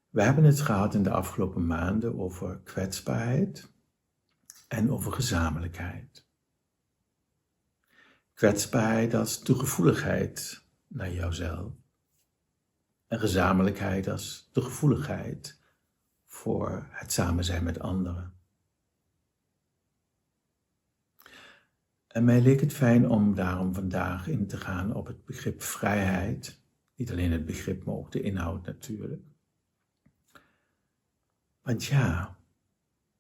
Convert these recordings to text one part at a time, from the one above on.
We hebben het gehad in de afgelopen maanden over kwetsbaarheid en over gezamenlijkheid. Kwetsbaarheid als de gevoeligheid naar jouzelf. En gezamenlijkheid als de gevoeligheid voor het samen zijn met anderen. En mij leek het fijn om daarom vandaag in te gaan op het begrip vrijheid. Niet alleen het begrip, maar ook de inhoud natuurlijk. Want ja,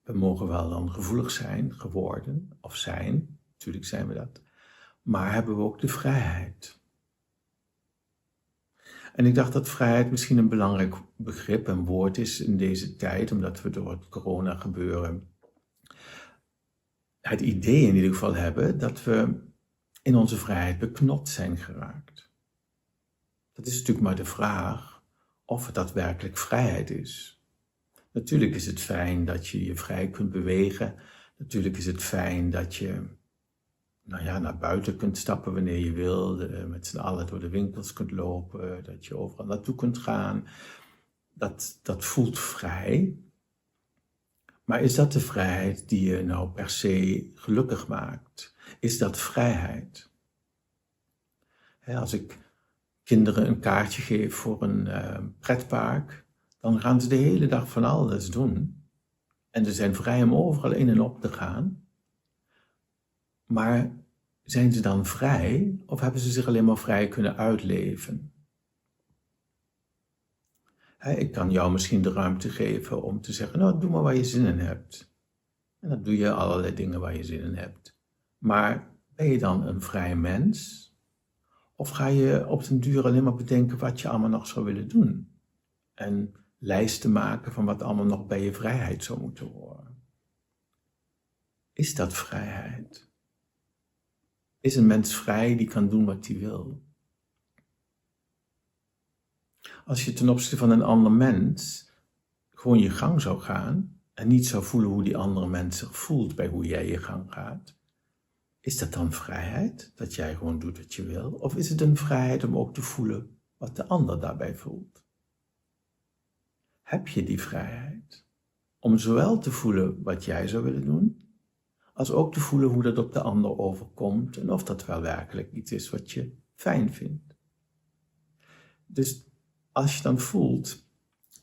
we mogen wel dan gevoelig zijn geworden, of zijn, natuurlijk zijn we dat, maar hebben we ook de vrijheid. En ik dacht dat vrijheid misschien een belangrijk begrip en woord is in deze tijd, omdat we door het corona gebeuren het idee in ieder geval hebben dat we in onze vrijheid beknopt zijn geraakt. Dat is natuurlijk maar de vraag of het daadwerkelijk vrijheid is. Natuurlijk is het fijn dat je je vrij kunt bewegen. Natuurlijk is het fijn dat je naar buiten kunt stappen wanneer je wil. Met z'n allen door de winkels kunt lopen. Dat je overal naartoe kunt gaan. Dat voelt vrij. Maar is dat de vrijheid die je nou per se gelukkig maakt? Is dat vrijheid? Als ik kinderen een kaartje geef voor een pretpark, dan gaan ze de hele dag van alles doen. En ze zijn vrij om overal in en op te gaan. Maar zijn ze dan vrij of hebben ze zich alleen maar vrij kunnen uitleven? Ik kan jou misschien de ruimte geven om te zeggen, nou doe maar waar je zin in hebt. En dan doe je allerlei dingen waar je zin in hebt. Maar ben je dan een vrij mens? Of ga je op den duur alleen maar bedenken wat je allemaal nog zou willen doen? En lijsten maken van wat allemaal nog bij je vrijheid zou moeten horen. Is dat vrijheid? Is een mens vrij die kan doen wat hij wil? Als je ten opzichte van een ander mens gewoon je gang zou gaan en niet zou voelen hoe die andere mens zich voelt bij hoe jij je gang gaat, is dat dan vrijheid, dat jij gewoon doet wat je wil? Of is het een vrijheid om ook te voelen wat de ander daarbij voelt? Heb je die vrijheid om zowel te voelen wat jij zou willen doen, als ook te voelen hoe dat op de ander overkomt en of dat wel werkelijk iets is wat je fijn vindt? Dus als je dan voelt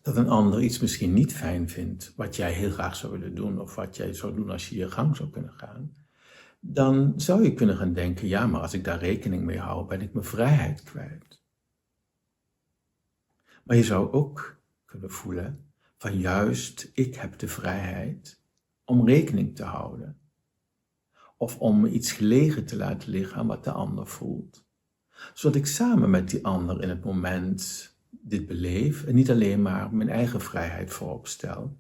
dat een ander iets misschien niet fijn vindt, wat jij heel graag zou willen doen, of wat jij zou doen als je je gang zou kunnen gaan, dan zou je kunnen gaan denken, ja, maar als ik daar rekening mee hou, ben ik mijn vrijheid kwijt. Maar je zou ook kunnen voelen van juist, ik heb de vrijheid om rekening te houden. Of om me iets gelegen te laten liggen aan wat de ander voelt. Zodat ik samen met die ander in het moment dit beleef en niet alleen maar mijn eigen vrijheid voorop stel.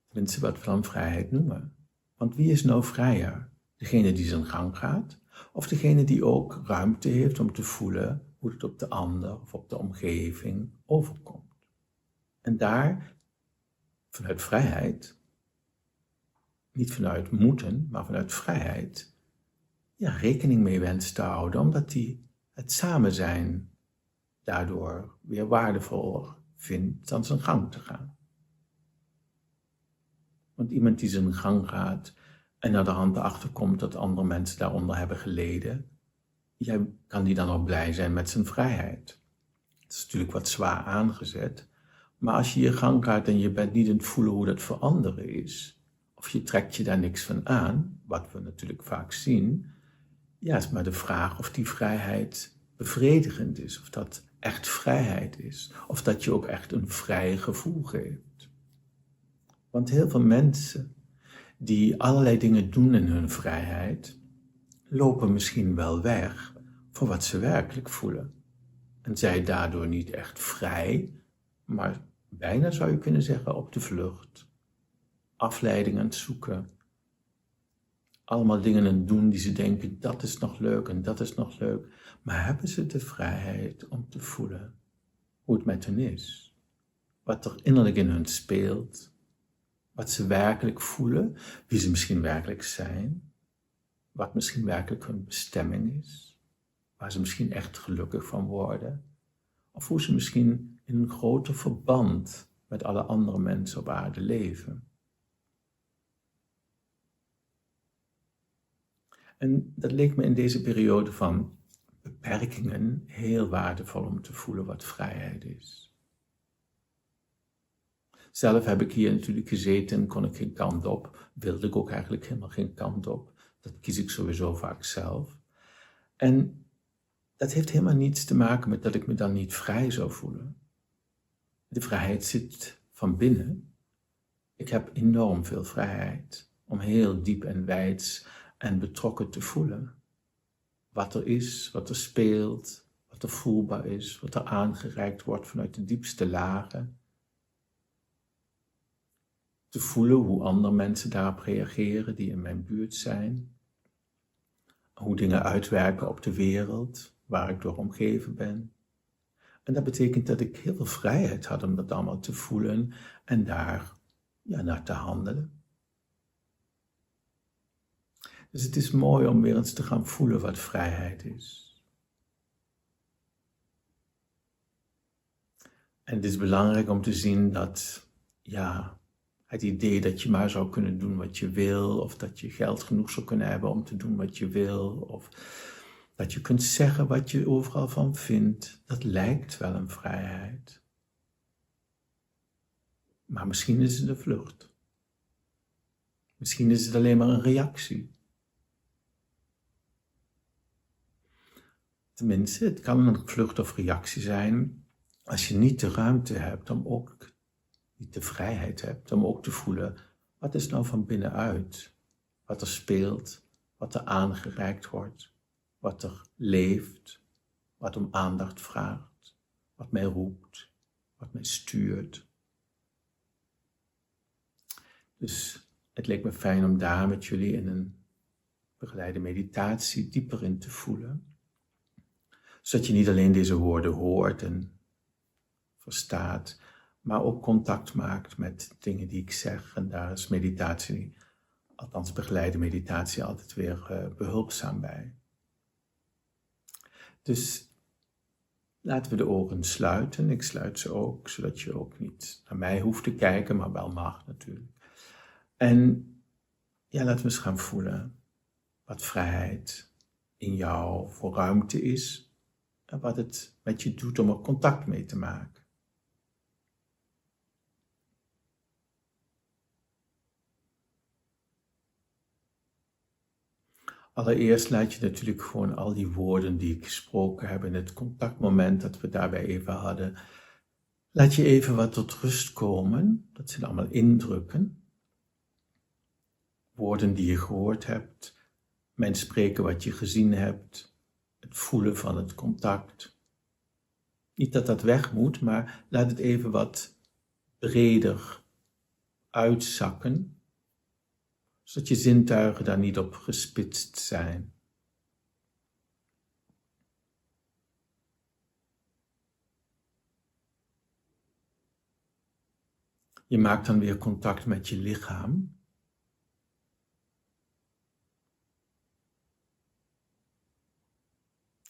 Tenminste wat we dan vrijheid noemen. Want wie is nou vrijer? Degene die zijn gang gaat? Of degene die ook ruimte heeft om te voelen hoe het op de ander of op de omgeving overkomt? En daar, vanuit vrijheid, niet vanuit moeten, maar vanuit vrijheid, rekening mee wenst te houden, omdat hij het samen zijn daardoor weer waardevol vindt dan zijn gang te gaan. Want iemand die zijn gang gaat en naar de hand erachter komt dat andere mensen daaronder hebben geleden, kan die dan ook blij zijn met zijn vrijheid. Het is natuurlijk wat zwaar aangezet, maar als je je gang gaat en je bent niet aan het voelen hoe dat voor anderen is, of je trekt je daar niks van aan, wat we natuurlijk vaak zien, is maar de vraag of die vrijheid bevredigend is, of dat echt vrijheid is, of dat je ook echt een vrij gevoel geeft. Want heel veel mensen die allerlei dingen doen in hun vrijheid, lopen misschien wel weg voor wat ze werkelijk voelen. En zijn daardoor niet echt vrij, maar bijna zou je kunnen zeggen op de vlucht. Afleiding aan het zoeken. Allemaal dingen aan het doen die ze denken, dat is nog leuk en dat is nog leuk. Maar hebben ze de vrijheid om te voelen hoe het met hen is? Wat er innerlijk in hun speelt? Wat ze werkelijk voelen? Wie ze misschien werkelijk zijn? Wat misschien werkelijk hun bestemming is? Waar ze misschien echt gelukkig van worden? Of hoe ze misschien in een groter verband met alle andere mensen op aarde leven. En dat leek me in deze periode van beperkingen heel waardevol om te voelen wat vrijheid is. Zelf heb ik hier natuurlijk gezeten en kon ik geen kant op. Wilde ik ook eigenlijk helemaal geen kant op. Dat kies ik sowieso vaak zelf. En dat heeft helemaal niets te maken met dat ik me dan niet vrij zou voelen. De vrijheid zit van binnen. Ik heb enorm veel vrijheid om heel diep en wijds en betrokken te voelen. Wat er is, wat er speelt, wat er voelbaar is, wat er aangereikt wordt vanuit de diepste lagen. Te voelen hoe andere mensen daarop reageren die in mijn buurt zijn. Hoe dingen uitwerken op de wereld waar ik door omgeven ben. En dat betekent dat ik heel veel vrijheid had om dat allemaal te voelen en daar naar te handelen. Dus het is mooi om weer eens te gaan voelen wat vrijheid is. En het is belangrijk om te zien dat, het idee dat je maar zou kunnen doen wat je wil, of dat je geld genoeg zou kunnen hebben om te doen wat je wil, of dat je kunt zeggen wat je overal van vindt, dat lijkt wel een vrijheid. Maar misschien is het een vlucht. Misschien is het alleen maar een reactie. Tenminste, het kan een vlucht of reactie zijn als je niet de ruimte hebt om ook, niet de vrijheid hebt om ook te voelen, wat is nou van binnenuit? Wat er speelt, wat er aangereikt wordt, wat er leeft, wat om aandacht vraagt, wat mij roept, wat mij stuurt. Dus het leek me fijn om daar met jullie in een begeleide meditatie dieper in te voelen. Zodat je niet alleen deze woorden hoort en verstaat, maar ook contact maakt met dingen die ik zeg. En daar is meditatie, althans begeleide meditatie, altijd weer behulpzaam bij. Dus laten we de ogen sluiten. Ik sluit ze ook, zodat je ook niet naar mij hoeft te kijken, maar wel mag natuurlijk. En laten we eens gaan voelen wat vrijheid in jou voor ruimte is en wat het met je doet om er contact mee te maken. Allereerst laat je natuurlijk gewoon al die woorden die ik gesproken heb in het contactmoment dat we daarbij even hadden, laat je even wat tot rust komen. Dat zijn allemaal indrukken. Woorden die je gehoord hebt, mijn spreken wat je gezien hebt, het voelen van het contact. Niet dat dat weg moet, maar laat het even wat breder uitzakken, zodat je zintuigen daar niet op gespitst zijn. Je maakt dan weer contact met je lichaam.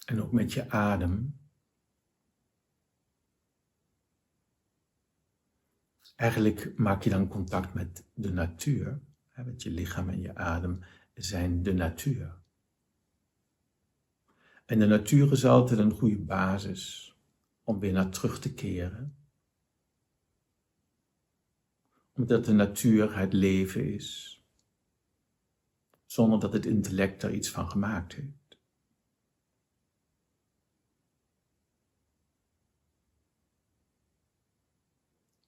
En ook met je adem. Eigenlijk maak je dan contact met de natuur. Met je lichaam en je adem zijn de natuur. En de natuur is altijd een goede basis om weer naar terug te keren. Omdat de natuur het leven is. Zonder dat het intellect er iets van gemaakt heeft.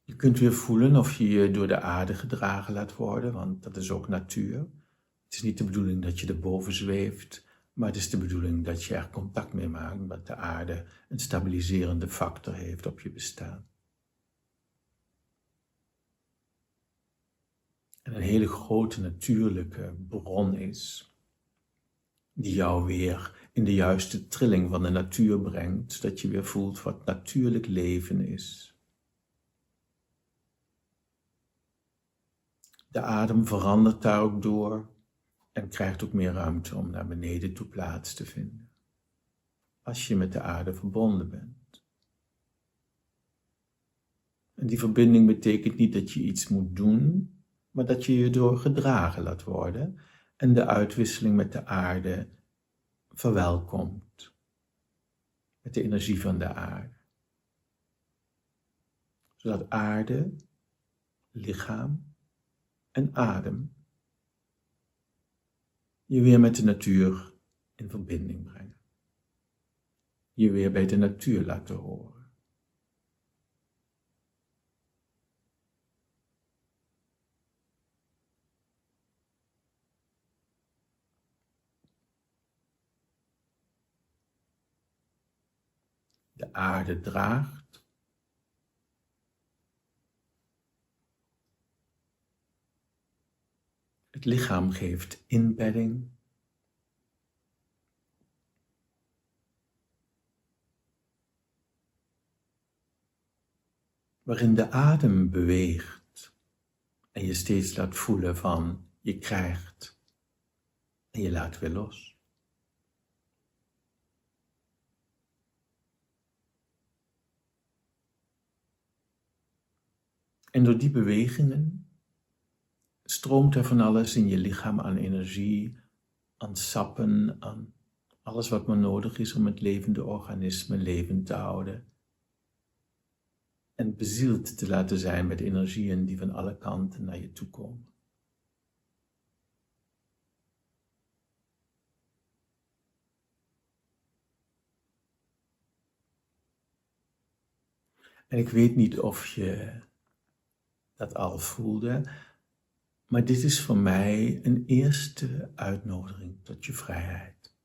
Je kunt weer voelen of je je door de aarde gedragen laat worden, want dat is ook natuur. Het is niet de bedoeling dat je erboven zweeft, maar het is de bedoeling dat je er contact mee maakt, omdat de aarde een stabiliserende factor heeft op je bestaan. En een hele grote natuurlijke bron is, die jou weer in de juiste trilling van de natuur brengt, zodat je weer voelt wat natuurlijk leven is. De adem verandert daar ook door en krijgt ook meer ruimte om naar beneden toe plaats te vinden. Als je met de aarde verbonden bent. En die verbinding betekent niet dat je iets moet doen, maar dat je je door gedragen laat worden en de uitwisseling met de aarde verwelkomt. Met de energie van de aarde. Zodat aarde, lichaam en adem je weer met de natuur in verbinding brengen. Je weer bij de natuur laten horen. De aarde draagt. Het lichaam geeft inbedding. Waarin de adem beweegt en je steeds laat voelen van je krijgt en je laat weer los. En door die bewegingen stroomt er van alles in je lichaam aan energie, aan sappen, aan alles wat maar nodig is om het levende organisme levend te houden. En bezield te laten zijn met energieën die van alle kanten naar je toe komen. En ik weet niet of je dat al voelde, maar dit is voor mij een eerste uitnodiging tot je vrijheid.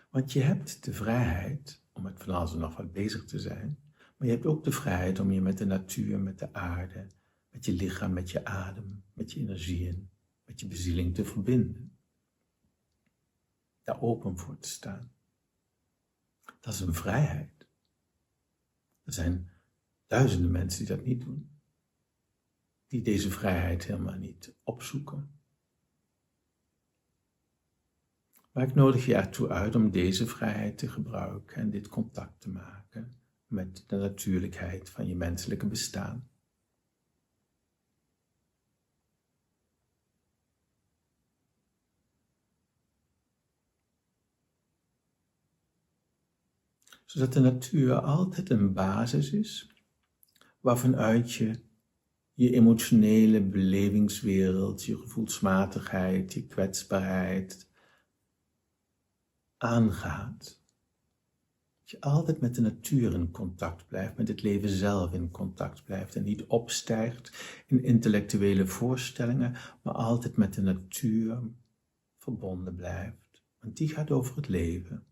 Want je hebt de vrijheid om met van alles en nog wat bezig te zijn, maar je hebt ook de vrijheid om je met de natuur, met de aarde, met je lichaam, met je adem, met je energieën, met je bezieling te verbinden. Daar open voor te staan. Dat is een vrijheid. Er zijn duizenden mensen die dat niet doen. Die deze vrijheid helemaal niet opzoeken. Maar ik nodig je ertoe uit om deze vrijheid te gebruiken en dit contact te maken met de natuurlijkheid van je menselijke bestaan. Zodat de natuur altijd een basis is, waarvanuit je je emotionele belevingswereld, je gevoelsmatigheid, je kwetsbaarheid aangaat. Dat je altijd met de natuur in contact blijft, met het leven zelf in contact blijft en niet opstijgt in intellectuele voorstellingen, maar altijd met de natuur verbonden blijft. Want die gaat over het leven.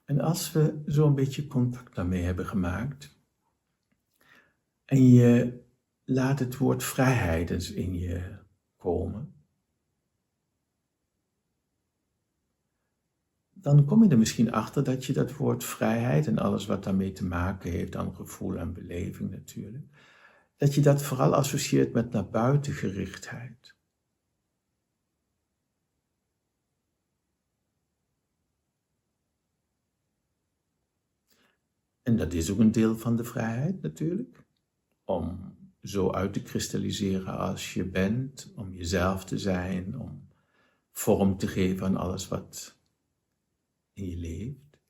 En als we zo'n beetje contact daarmee hebben gemaakt, en je laat het woord vrijheid eens in je komen, dan kom je er misschien achter dat je dat woord vrijheid en alles wat daarmee te maken heeft aan gevoel en beleving natuurlijk, dat je dat vooral associeert met naar buiten gerichtheid. En dat is ook een deel van de vrijheid natuurlijk, om zo uit te kristalliseren als je bent, om jezelf te zijn, om vorm te geven aan alles wat in je leeft.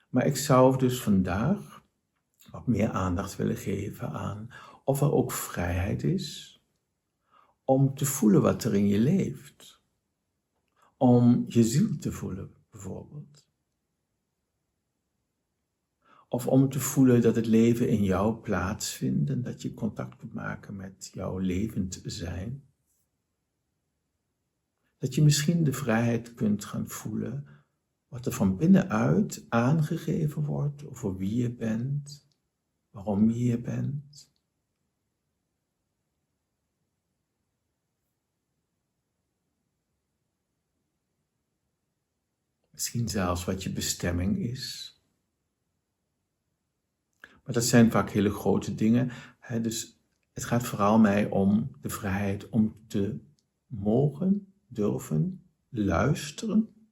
Maar ik zou dus vandaag wat meer aandacht willen geven aan of er ook vrijheid is om te voelen wat er in je leeft. Om je ziel te voelen bijvoorbeeld. Of om te voelen dat het leven in jou plaatsvindt en dat je contact kunt maken met jouw levend zijn. Dat je misschien de vrijheid kunt gaan voelen wat er van binnenuit aangegeven wordt over wie je bent, waarom je hier bent. Misschien zelfs wat je bestemming is. Maar dat zijn vaak hele grote dingen. Dus het gaat vooral mij om de vrijheid om te mogen, durven, luisteren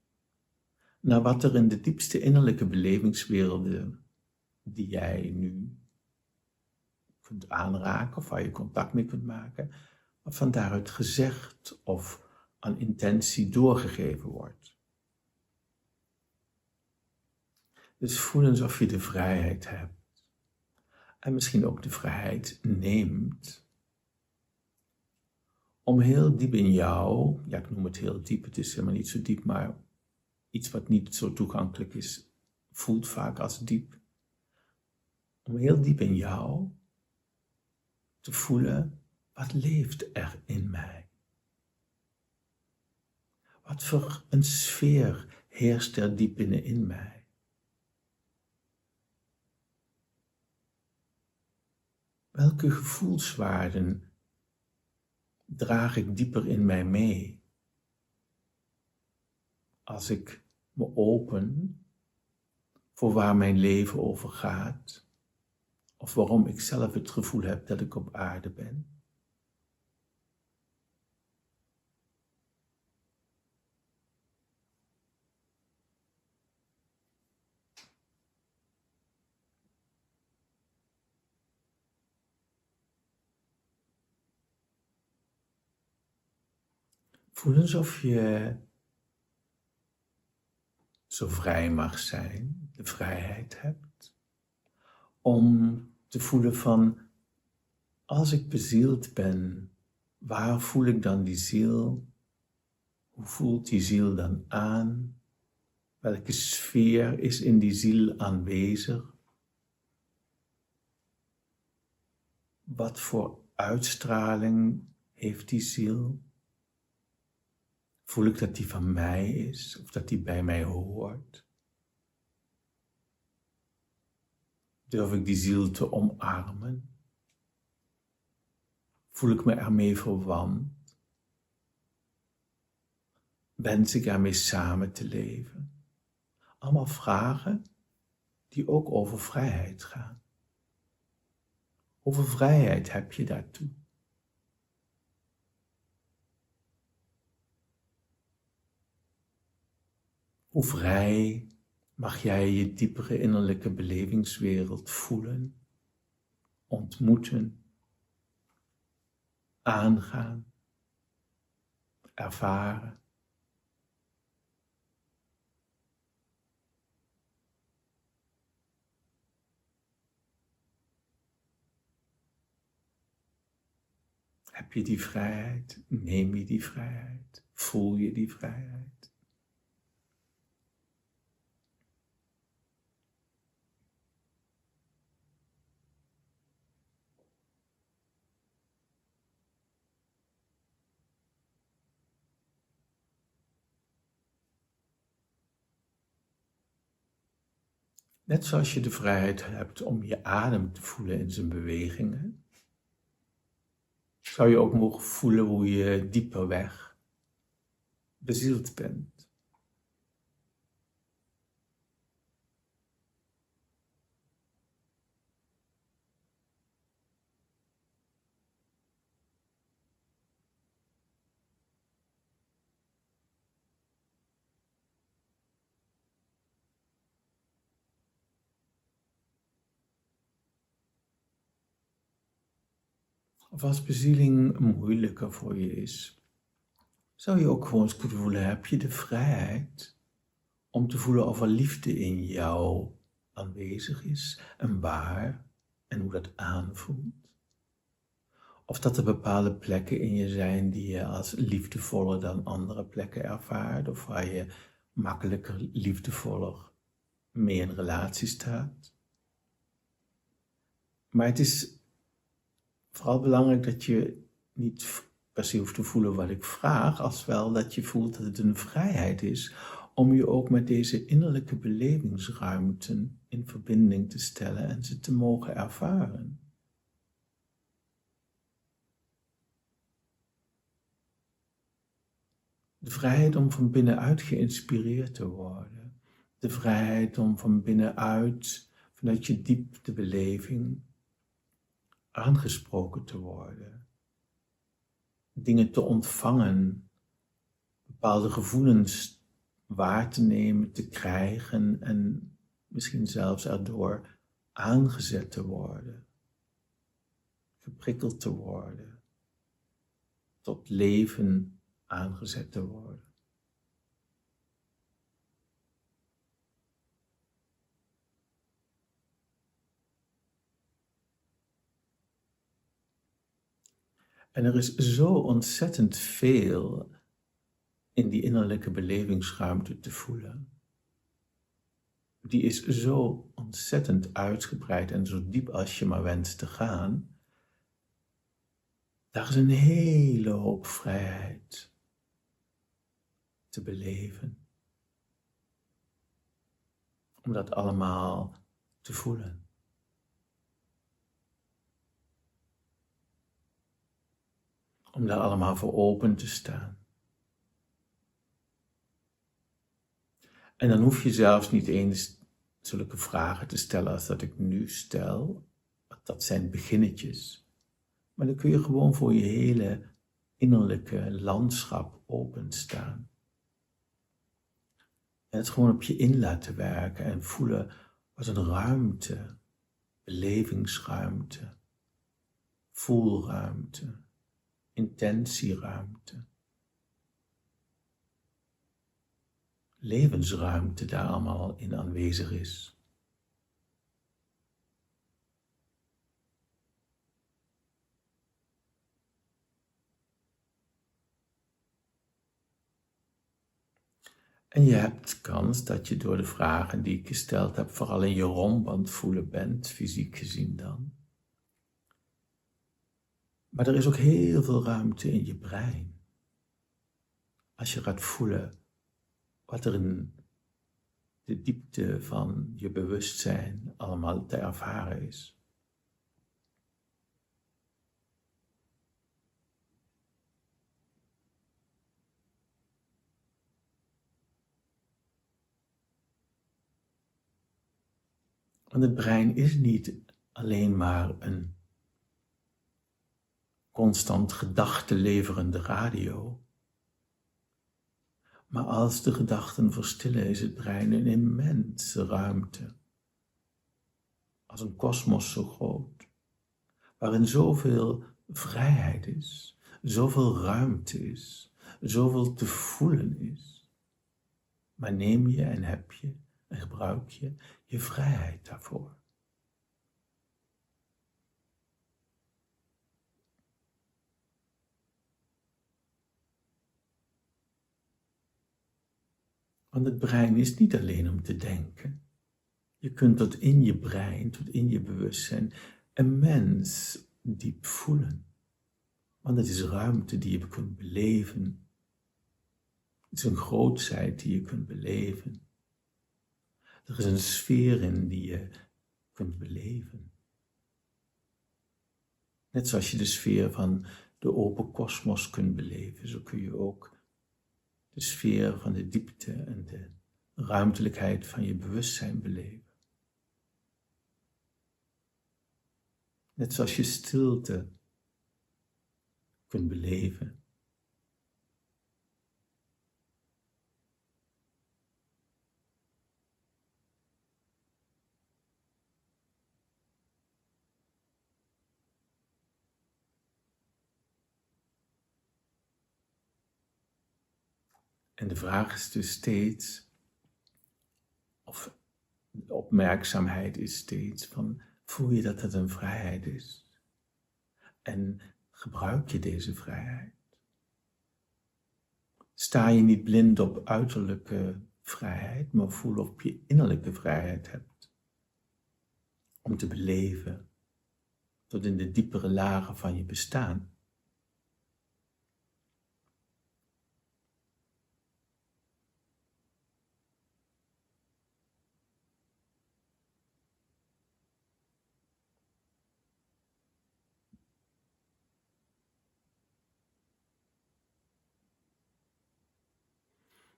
naar wat er in de diepste innerlijke belevingswerelden die jij nu kunt aanraken of waar je contact mee kunt maken, wat van daaruit gezegd of aan intentie doorgegeven wordt. Dus voel eens of je de vrijheid hebt en misschien ook de vrijheid neemt om heel diep in jou, ja, ik noem het heel diep, het is helemaal niet zo diep, maar iets wat niet zo toegankelijk is, voelt vaak als diep. Om heel diep in jou te voelen, wat leeft er in mij? Wat voor een sfeer heerst er diep binnenin mij? Welke gevoelswaarden draag ik dieper in mij mee? Als ik me open voor waar mijn leven over gaat, of waarom ik zelf het gevoel heb dat ik op aarde ben. Voel eens of je zo vrij mag zijn, de vrijheid hebt, om te voelen van, als ik bezield ben, waar voel ik dan die ziel? Hoe voelt die ziel dan aan? Welke sfeer is in die ziel aanwezig? Wat voor uitstraling heeft die ziel? Voel ik dat die van mij is of dat die bij mij hoort? Durf ik die ziel te omarmen? Voel ik me ermee verwant? Wens ik ermee samen te leven? Allemaal vragen die ook over vrijheid gaan. Hoeveel vrijheid heb je daartoe? Hoe vrij mag jij je diepere innerlijke belevingswereld voelen, ontmoeten, aangaan, ervaren? Heb je die vrijheid? Neem je die vrijheid? Voel je die vrijheid? Net zoals je de vrijheid hebt om je adem te voelen in zijn bewegingen, zou je ook mogen voelen hoe je dieper weg bezield bent. Of als bezieling moeilijker voor je is, zou je ook gewoon eens kunnen voelen, heb je de vrijheid om te voelen of er liefde in jou aanwezig is en waar en hoe dat aanvoelt. Of dat er bepaalde plekken in je zijn die je als liefdevoller dan andere plekken ervaart, of waar je makkelijker liefdevoller mee in relatie staat. Maar het is vooral belangrijk dat je niet per se hoeft te voelen wat ik vraag, als wel dat je voelt dat het een vrijheid is om je ook met deze innerlijke belevingsruimten in verbinding te stellen en ze te mogen ervaren. De vrijheid om van binnenuit geïnspireerd te worden. de vrijheid om van binnenuit, vanuit je diepte beleving, aangesproken te worden. Dingen te ontvangen, bepaalde gevoelens waar te nemen, te krijgen en misschien zelfs erdoor aangezet te worden, geprikkeld te worden, tot leven aangezet te worden. En er is zo ontzettend veel in die innerlijke belevingsruimte te voelen. Die is zo ontzettend uitgebreid en zo diep als je maar wenst te gaan. Daar is een hele hoop vrijheid te beleven. Om dat allemaal te voelen. Om daar allemaal voor open te staan. En dan hoef je zelfs niet eens zulke vragen te stellen als dat ik nu stel. Dat zijn beginnetjes. Maar dan kun je gewoon voor je hele innerlijke landschap openstaan. En het gewoon op je in laten werken en voelen wat een ruimte, belevingsruimte, voelruimte, intentieruimte, levensruimte daar allemaal in aanwezig is. En je hebt kans dat je door de vragen die ik gesteld heb, vooral in je romp aan het voelen bent, fysiek gezien dan. Maar er is ook heel veel ruimte in je brein. Als je gaat voelen wat er in de diepte van je bewustzijn allemaal te ervaren is. Want het brein is niet alleen maar een constant gedachten leverende radio. Maar als de gedachten verstillen, is het brein een immense ruimte. Als een kosmos zo groot, waarin zoveel vrijheid is, zoveel ruimte is, zoveel te voelen is. Maar neem je en heb je en gebruik je vrijheid daarvoor. Want het brein is niet alleen om te denken. Je kunt tot in je brein, tot in je bewustzijn, immens diep voelen. Want het is ruimte die je kunt beleven. Het is een grootsheid die je kunt beleven. Er is een sfeer in die je kunt beleven. Net zoals je de sfeer van de open kosmos kunt beleven, zo kun je ook de sfeer van de diepte en de ruimtelijkheid van je bewustzijn beleven. Net zoals je stilte kunt beleven. En de vraag is dus steeds, of de opmerkzaamheid is steeds van, voel je dat het een vrijheid is? En gebruik je deze vrijheid? Sta je niet blind op uiterlijke vrijheid, maar voel of je innerlijke vrijheid hebt. Om te beleven tot in de diepere lagen van je bestaan.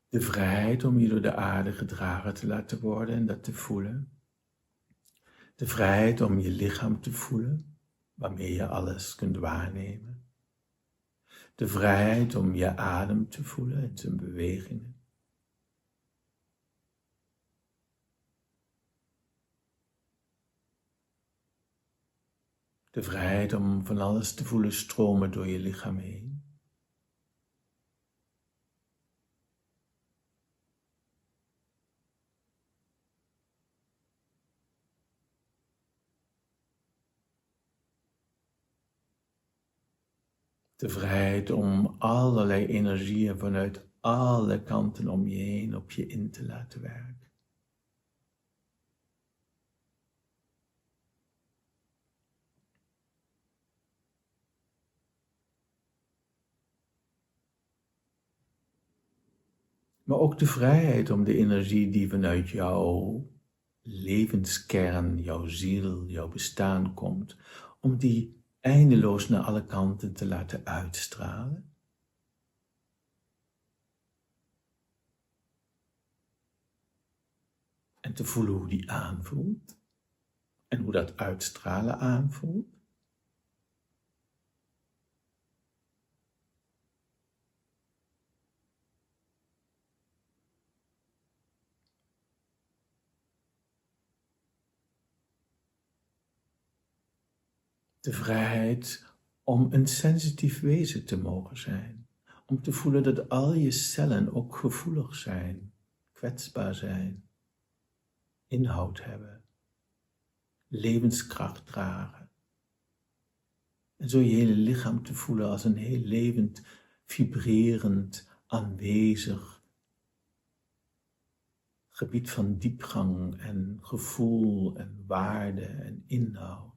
De vrijheid om je door de aarde gedragen te laten worden en dat te voelen. De vrijheid om je lichaam te voelen, waarmee je alles kunt waarnemen. De vrijheid om je adem te voelen en zijn bewegingen. De vrijheid om van alles te voelen stromen door je lichaam heen. De vrijheid om allerlei energieën vanuit alle kanten om je heen op je in te laten werken. Maar ook de vrijheid om de energie die vanuit jouw levenskern, jouw ziel, jouw bestaan komt, om die eindeloos naar alle kanten te laten uitstralen. En te voelen hoe die aanvoelt. En hoe dat uitstralen aanvoelt. De vrijheid om een sensitief wezen te mogen zijn. Om te voelen dat al je cellen ook gevoelig zijn, kwetsbaar zijn, inhoud hebben, levenskracht dragen. En zo je hele lichaam te voelen als een heel levend, vibrerend, aanwezig gebied van diepgang en gevoel en waarde en inhoud.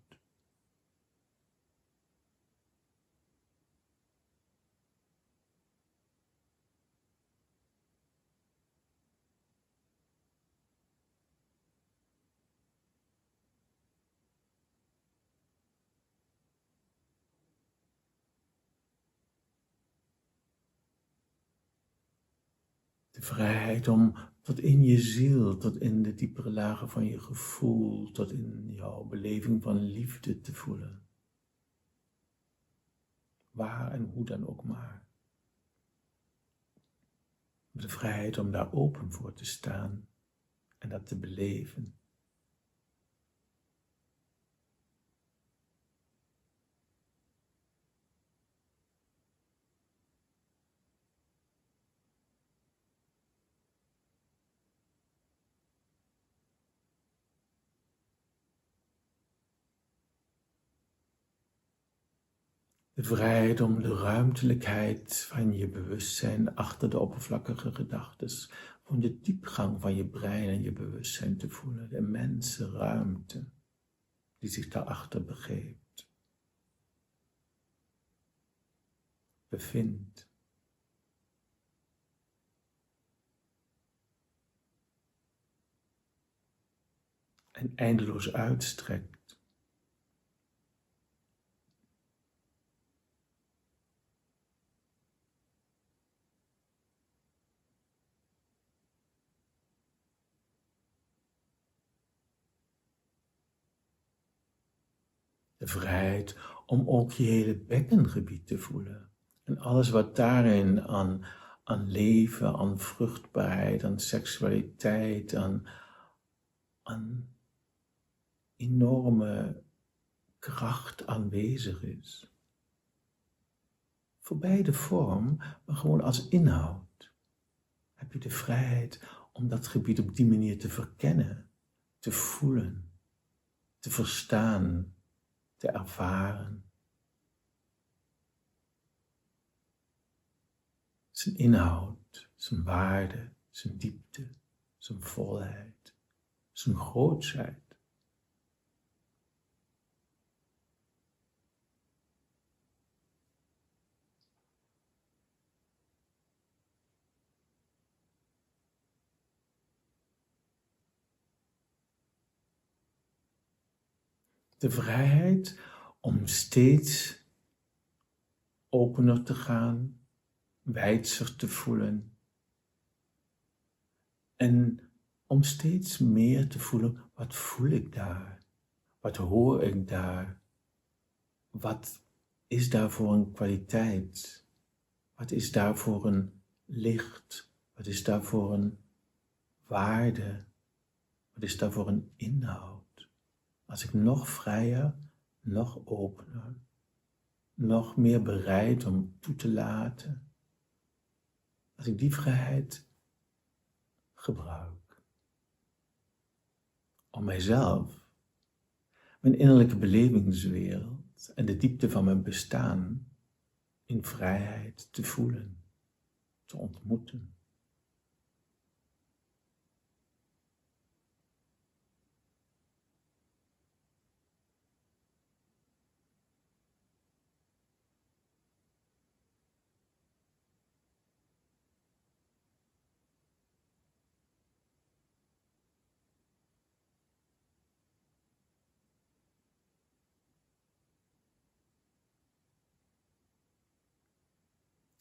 De vrijheid om tot in je ziel, tot in de diepere lagen van je gevoel, tot in jouw beleving van liefde te voelen. Waar en hoe dan ook maar. De vrijheid om daar open voor te staan en dat te beleven. De vrijheid om de ruimtelijkheid van je bewustzijn achter de oppervlakkige gedachten, van de diepgang van je brein en je bewustzijn te voelen, de immense ruimte die zich daarachter bevindt. En eindeloos uitstrekt. De vrijheid om ook je hele bekkengebied te voelen. En alles wat daarin aan leven, aan vruchtbaarheid, aan seksualiteit, aan enorme kracht aanwezig is. Voorbij de vorm, maar gewoon als inhoud. Heb je de vrijheid om dat gebied op die manier te verkennen, te voelen, te verstaan, te ervaren. Zijn inhoud, zijn waarde, zijn diepte, zijn volheid, zijn grootsheid. De vrijheid om steeds opener te gaan, wijdser te voelen, En om steeds meer te voelen, wat voel ik daar? Wat hoor ik daar? Wat is daar voor een kwaliteit? Wat is daar voor een licht? Wat is daar voor een waarde? Wat is daar voor een inhoud? Als ik nog vrijer, nog opener, nog meer bereid om toe te laten, als ik die vrijheid gebruik om mijzelf, mijn innerlijke belevingswereld en de diepte van mijn bestaan in vrijheid te voelen, te ontmoeten.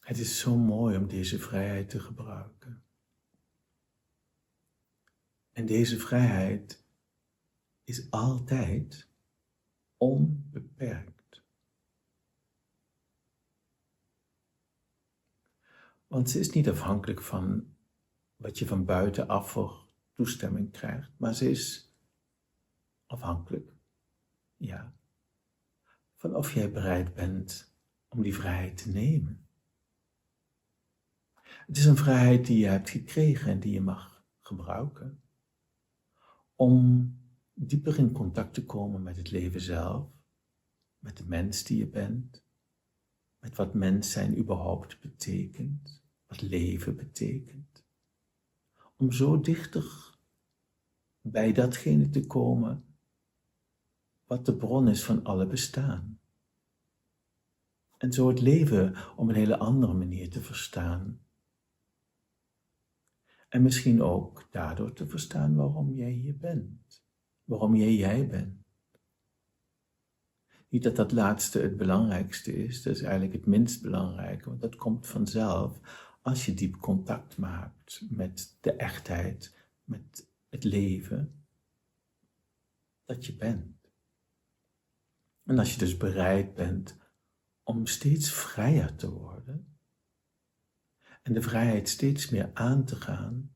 Het is zo mooi om deze vrijheid te gebruiken. En deze vrijheid is altijd onbeperkt. Want ze is niet afhankelijk van wat je van buitenaf voor toestemming krijgt, maar ze is afhankelijk, ja, van of jij bereid bent om die vrijheid te nemen. Het is een vrijheid die je hebt gekregen en die je mag gebruiken om dieper in contact te komen met het leven zelf, met de mens die je bent, met wat mens zijn überhaupt betekent, wat leven betekent. Om zo dichter bij datgene te komen wat de bron is van alle bestaan. En zo het leven op een hele andere manier te verstaan. En misschien ook daardoor te verstaan waarom jij hier bent. Waarom jij bent. Niet dat dat laatste het belangrijkste is, dat is eigenlijk het minst belangrijke, want dat komt vanzelf als je diep contact maakt met de echtheid, met het leven dat je bent. En als je dus bereid bent om steeds vrijer te worden en de vrijheid steeds meer aan te gaan,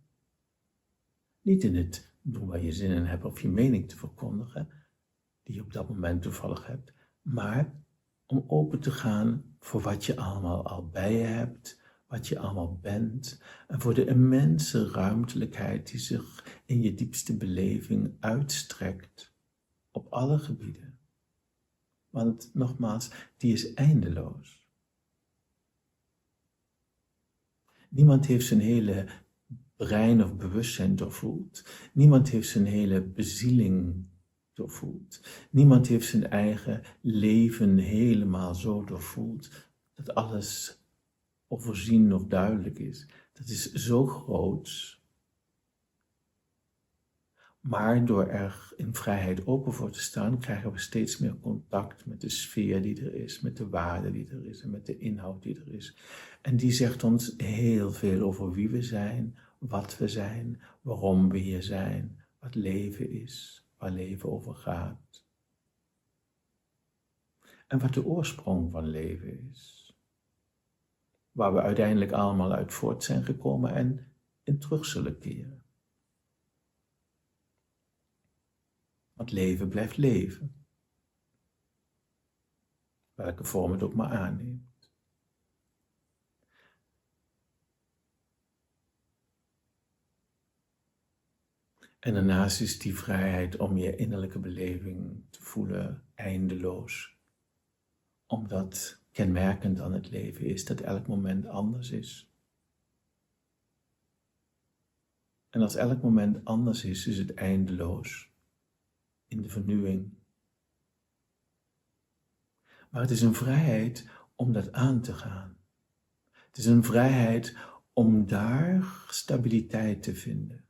niet in het doen waar je zin in hebt of je mening te verkondigen, die je op dat moment toevallig hebt, maar om open te gaan voor wat je allemaal al bij je hebt, wat je allemaal bent, en voor de immense ruimtelijkheid die zich in je diepste beleving uitstrekt op alle gebieden. Want nogmaals, die is eindeloos. Niemand heeft zijn hele brein of bewustzijn doorvoeld. Niemand heeft zijn hele bezieling doorvoeld. Niemand heeft zijn eigen leven helemaal zo doorvoeld dat alles overzien of duidelijk is. Dat is zo groot. Maar door er in vrijheid open voor te staan, krijgen we steeds meer contact met de sfeer die er is, met de waarde die er is en met de inhoud die er is. En die zegt ons heel veel over wie we zijn, wat we zijn, waarom we hier zijn, wat leven is, waar leven over gaat. En wat de oorsprong van leven is. Waar we uiteindelijk allemaal uit voort zijn gekomen en in terug zullen keren. Want leven blijft leven. Welke vorm het ook maar aanneemt. En daarnaast is die vrijheid om je innerlijke beleving te voelen eindeloos. Omdat kenmerkend aan het leven is dat elk moment anders is. En als elk moment anders is het eindeloos. In de vernieuwing. Maar het is een vrijheid om dat aan te gaan. Het is een vrijheid om daar stabiliteit te vinden.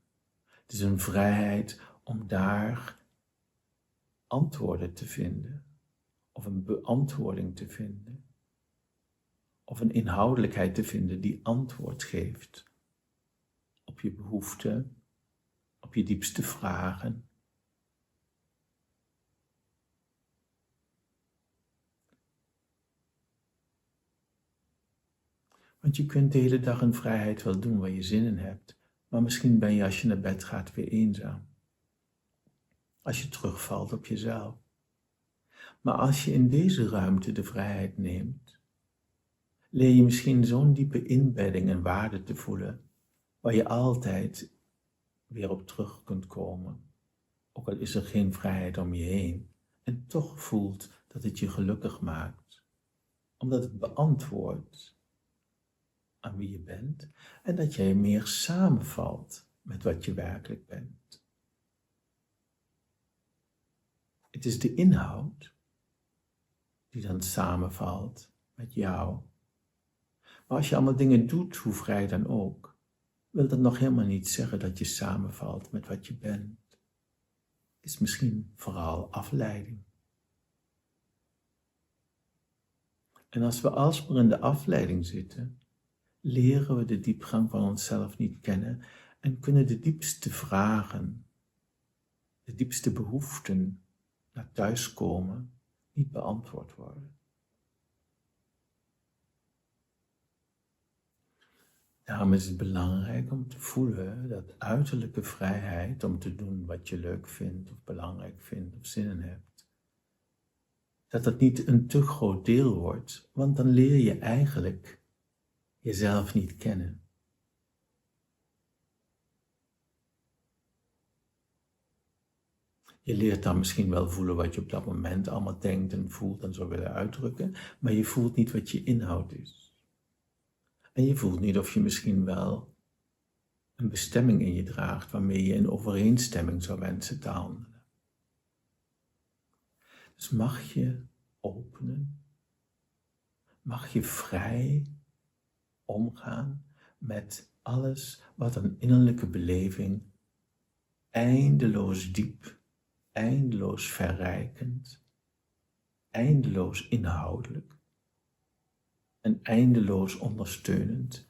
Het is een vrijheid om daar antwoorden te vinden. Of een beantwoording te vinden. Of een inhoudelijkheid te vinden die antwoord geeft op je behoeften, op je diepste vragen. Want je kunt de hele dag in vrijheid wel doen waar je zin in hebt, maar misschien ben je als je naar bed gaat weer eenzaam. Als je terugvalt op jezelf. Maar als je in deze ruimte de vrijheid neemt, leer je misschien zo'n diepe inbedding en waarde te voelen, waar je altijd weer op terug kunt komen. Ook al is er geen vrijheid om je heen, en toch voelt dat het je gelukkig maakt, omdat het beantwoordt aan wie je bent en dat jij meer samenvalt met wat je werkelijk bent. Het is de inhoud die dan samenvalt met jou. Maar als je allemaal dingen doet, hoe vrij dan ook, wil dat nog helemaal niet zeggen dat je samenvalt met wat je bent. Het is misschien vooral afleiding. En als we alsmaar in de afleiding zitten, leren we de diepgang van onszelf niet kennen en kunnen de diepste vragen, de diepste behoeften naar thuiskomen niet beantwoord worden. Daarom is het belangrijk om te voelen dat uiterlijke vrijheid om te doen wat je leuk vindt of belangrijk vindt of zin in hebt, dat dat niet een te groot deel wordt, want dan leer je eigenlijk jezelf niet kennen. Je leert dan misschien wel voelen wat je op dat moment allemaal denkt en voelt en zou willen uitdrukken, maar je voelt niet wat je inhoud is. En je voelt niet of je misschien wel een bestemming in je draagt waarmee je in overeenstemming zou wensen te handelen. Dus mag je openen, mag je vrij omgaan met alles wat een innerlijke beleving eindeloos diep, eindeloos verrijkend, eindeloos inhoudelijk en eindeloos ondersteunend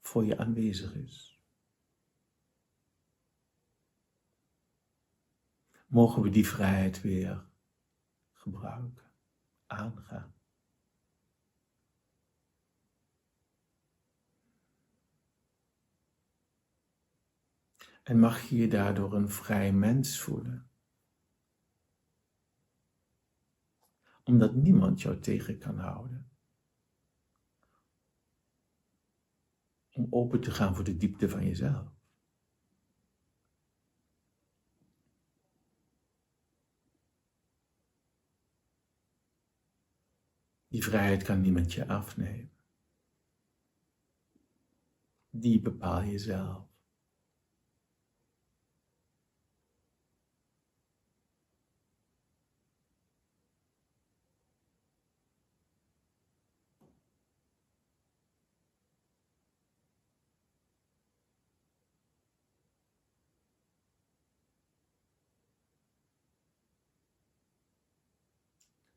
voor je aanwezig is. Mogen we die vrijheid weer gebruiken, aangaan. En mag je je daardoor een vrij mens voelen. Omdat niemand jou tegen kan houden. Om open te gaan voor de diepte van jezelf. Die vrijheid kan niemand je afnemen. Die bepaal je zelf.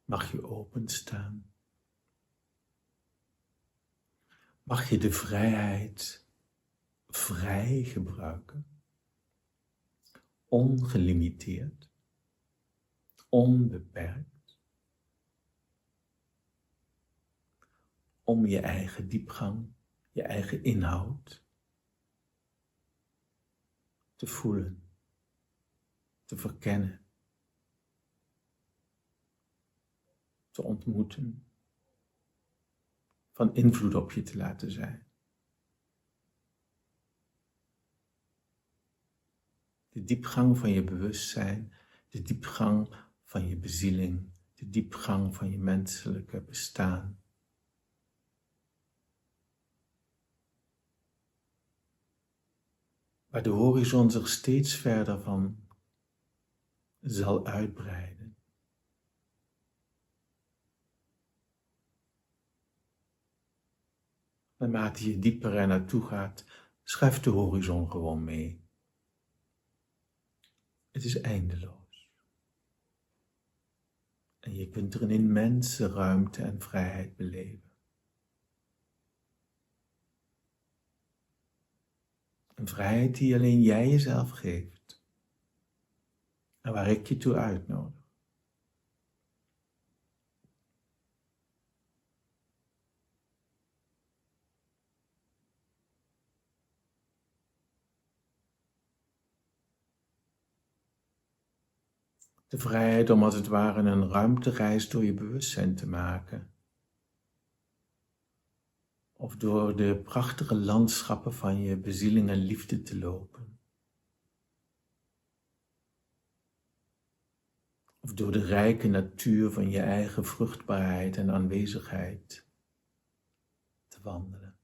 Mag je openstaan. Mag je de vrijheid vrij gebruiken. Ongelimiteerd. Onbeperkt. Om je eigen diepgang, je eigen inhoud te voelen, te verkennen, te ontmoeten, van invloed op je te laten zijn. De diepgang van je bewustzijn, de diepgang van je bezieling, de diepgang van je menselijke bestaan. Waar de horizon zich steeds verder van zal uitbreiden. Naarmate je dieper er naartoe gaat, schuift de horizon gewoon mee. Het is eindeloos. En je kunt er een immense ruimte en vrijheid beleven. Een vrijheid die alleen jij jezelf geeft. En waar ik je toe uitnodig. De vrijheid om als het ware een ruimtereis door je bewustzijn te maken. Of door de prachtige landschappen van je bezieling en liefde te lopen. Of door de rijke natuur van je eigen vruchtbaarheid en aanwezigheid te wandelen.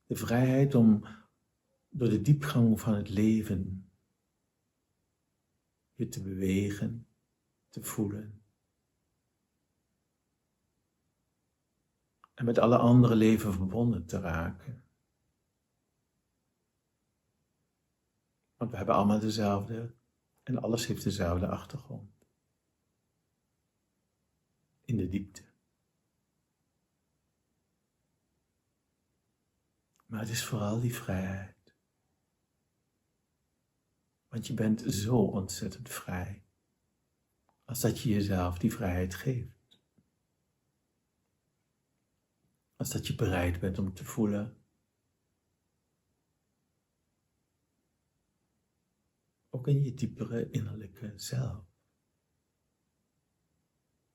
De vrijheid om door de diepgang van het leven je te bewegen, te voelen. En met alle andere leven verbonden te raken. Want we hebben allemaal dezelfde en alles heeft dezelfde achtergrond. In de diepte. Maar het is vooral die vrijheid. Want je bent zo ontzettend vrij. Als dat je jezelf die vrijheid geeft. Als dat je bereid bent om te voelen. Ook in je diepere innerlijke zelf.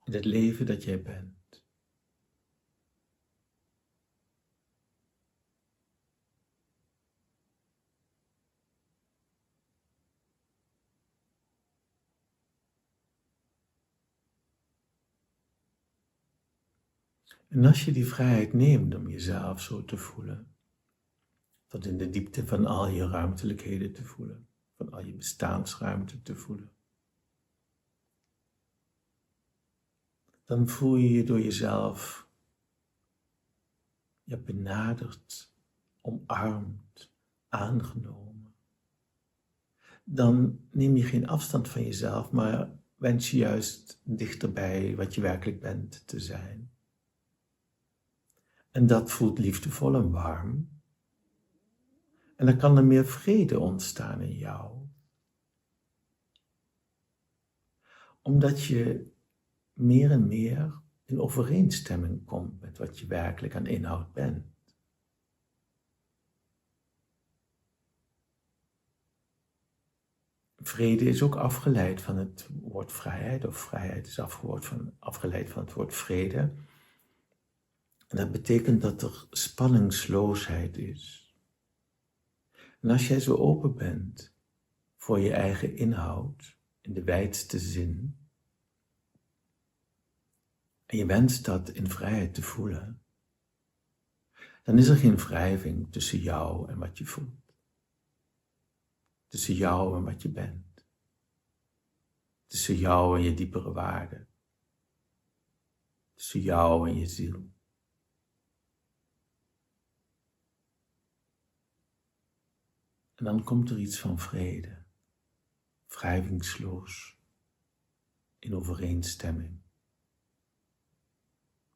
In het leven dat jij bent. En als je die vrijheid neemt om jezelf zo te voelen, tot in de diepte van al je ruimtelijkheden te voelen, van al je bestaansruimte te voelen, dan voel je je door jezelf benaderd, omarmd, aangenomen. Dan neem je geen afstand van jezelf, maar wens je juist dichterbij wat je werkelijk bent te zijn. En dat voelt liefdevol en warm. En dan kan er meer vrede ontstaan in jou. Omdat je meer en meer in overeenstemming komt met wat je werkelijk aan inhoud bent. Vrede is ook afgeleid van het woord vrijheid, of vrijheid is afgeleid van het woord vrede. En dat betekent dat er spanningsloosheid is. En als jij zo open bent voor je eigen inhoud, in de wijdste zin, en je wenst dat in vrijheid te voelen, dan is er geen wrijving tussen jou en wat je voelt. Tussen jou en wat je bent. Tussen jou en je diepere waarde. Tussen jou en je ziel. En dan komt er iets van vrede, wrijvingsloos, in overeenstemming,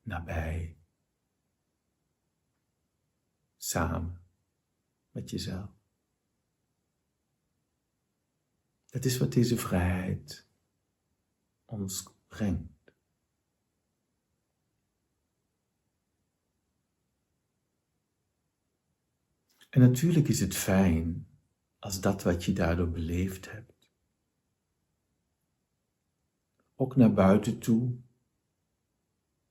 nabij, samen met jezelf. Dat is wat deze vrijheid ons brengt. En natuurlijk is het fijn als dat wat je daardoor beleefd hebt, ook naar buiten toe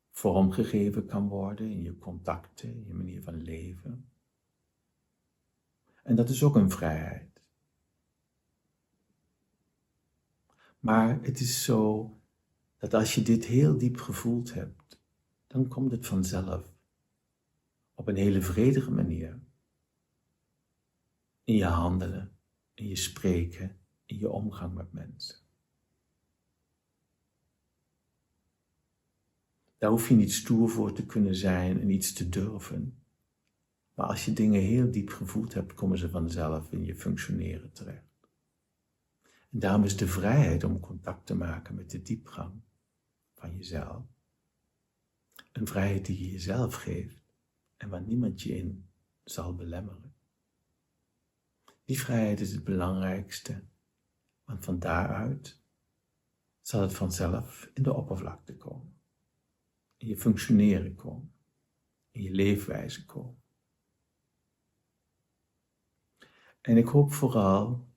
vormgegeven kan worden in je contacten, in je manier van leven. En dat is ook een vrijheid. Maar het is zo dat als je dit heel diep gevoeld hebt, dan komt het vanzelf op een hele vredige manier. In je handelen, in je spreken, in je omgang met mensen. Daar hoef je niet stoer voor te kunnen zijn en iets te durven. Maar als je dingen heel diep gevoeld hebt, komen ze vanzelf in je functioneren terecht. En daarom is de vrijheid om contact te maken met de diepgang van jezelf. Een vrijheid die je jezelf geeft en waar niemand je in zal belemmeren. Die vrijheid is het belangrijkste, want van daaruit zal het vanzelf in de oppervlakte komen. In je functioneren komen. In je leefwijze komen. En ik hoop vooral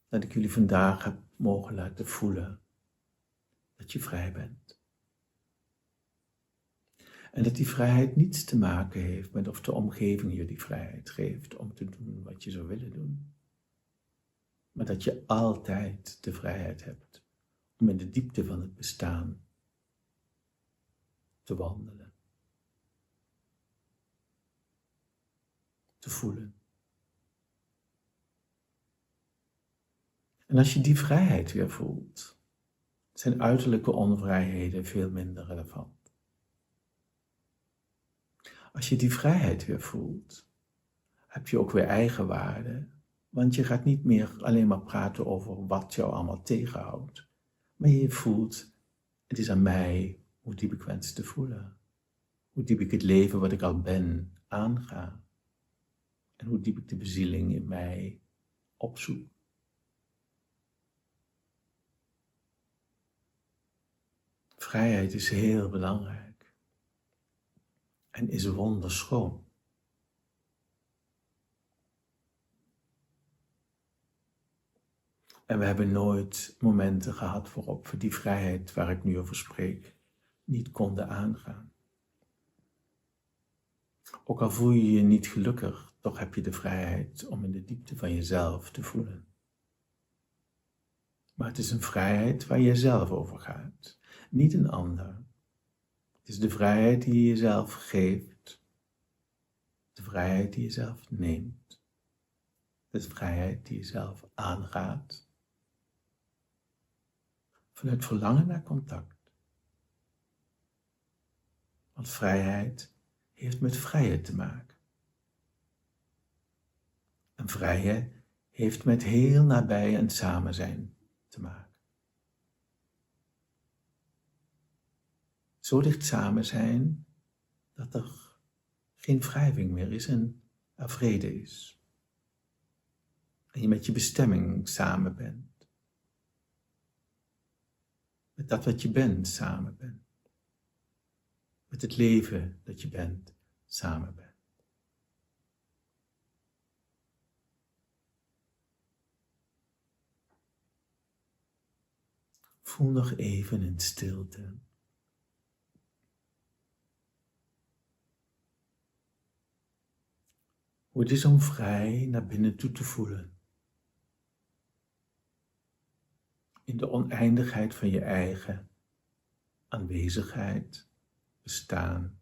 dat ik jullie vandaag heb mogen laten voelen dat je vrij bent. En dat die vrijheid niets te maken heeft met of de omgeving je die vrijheid geeft om te doen wat je zou willen doen. Maar dat je altijd de vrijheid hebt om in de diepte van het bestaan te wandelen. Te voelen. En als je die vrijheid weer voelt, zijn uiterlijke onvrijheden veel minder relevant. Als je die vrijheid weer voelt, heb je ook weer eigenwaarde, want je gaat niet meer alleen maar praten over wat jou allemaal tegenhoudt, maar je voelt, het is aan mij hoe diep ik wens te voelen, hoe diep ik het leven wat ik al ben aanga en hoe diep ik de bezieling in mij opzoek. Vrijheid is heel belangrijk en is wonderschoon. En we hebben nooit momenten gehad waarop we die vrijheid waar ik nu over spreek niet konden aangaan. Ook al voel je je niet gelukkig, toch heb je de vrijheid om in de diepte van jezelf te voelen. Maar het is een vrijheid waar je zelf over gaat, niet een ander. Het is de vrijheid die je jezelf geeft, de vrijheid die je zelf neemt, de vrijheid die je zelf aangaat. Vanuit verlangen naar contact. Want vrijheid heeft met vrije te maken. En vrije heeft met heel nabij en samen zijn te maken. Zo dicht samen zijn dat er geen wrijving meer is en er vrede is. En je met je bestemming samen bent. Met dat wat je bent samen bent. Met het leven dat je bent samen bent. Voel nog even in stilte. Hoe het is om vrij naar binnen toe te voelen. In de oneindigheid van je eigen aanwezigheid, bestaan,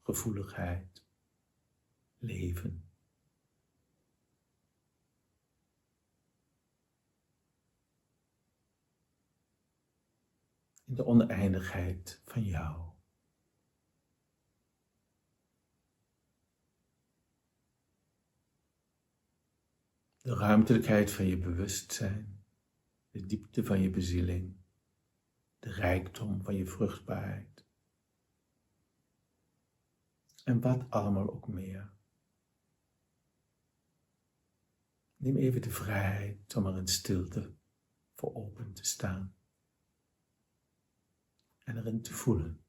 gevoeligheid, leven. In de oneindigheid van jou. De ruimtelijkheid van je bewustzijn, de diepte van je bezieling, de rijkdom van je vruchtbaarheid. En wat allemaal ook meer. Neem even de vrijheid om er in stilte voor open te staan. En erin te voelen.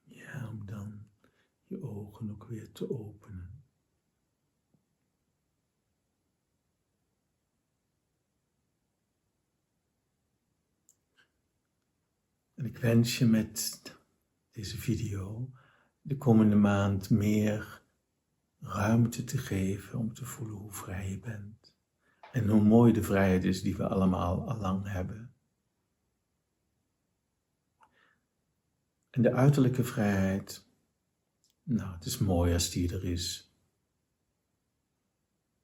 Ja, om dan je ogen ook weer te openen. En ik wens je met deze video de komende maand meer ruimte te geven om te voelen hoe vrij je bent. En hoe mooi de vrijheid is die we allemaal al lang hebben. En de uiterlijke vrijheid, nou, het is mooi als die er is.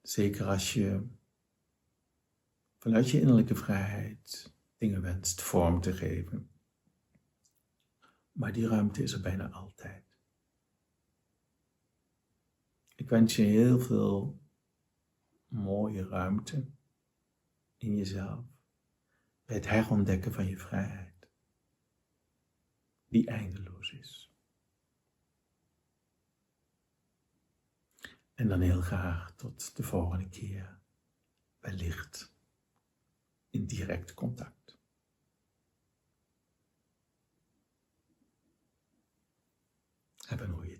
Zeker als je vanuit je innerlijke vrijheid dingen wenst vorm te geven. Maar die ruimte is er bijna altijd. Ik wens je heel veel mooie ruimte in jezelf. Bij het herontdekken van je vrijheid. Die eindeloos is. En dan heel graag tot de volgende keer. Wellicht in direct contact. Heb een goede